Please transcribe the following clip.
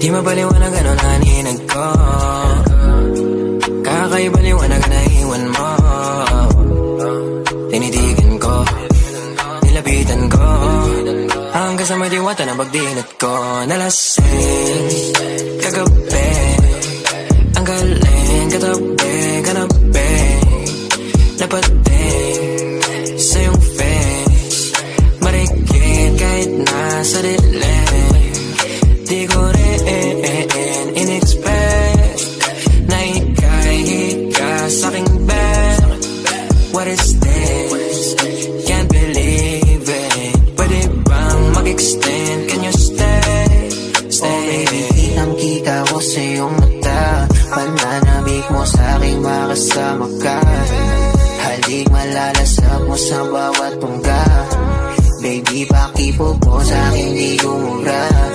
Di mapaliwanag ano na ninag ko, kakaibaliwanag na iwan mo. Tinitigan ko, nilapitan ko, hanggang sa may diwata na pagdinat ko. Nalasing kagabi, ang galing katabi, kanabi, napating sa iyong face, marikit kahit nasa dilim. Di ko rin in-expect na ika'y hika sa'king bed. What is this? Can't believe it. Pwede bang mag-extend? Can you stay? Stay. Oh baby, kitang-kita ko sa iyong mata, pananabik mo sa'king makasama ka. Halik malalasap mo sa bawat tungga. Baby, pakipo po sa'king di gumura.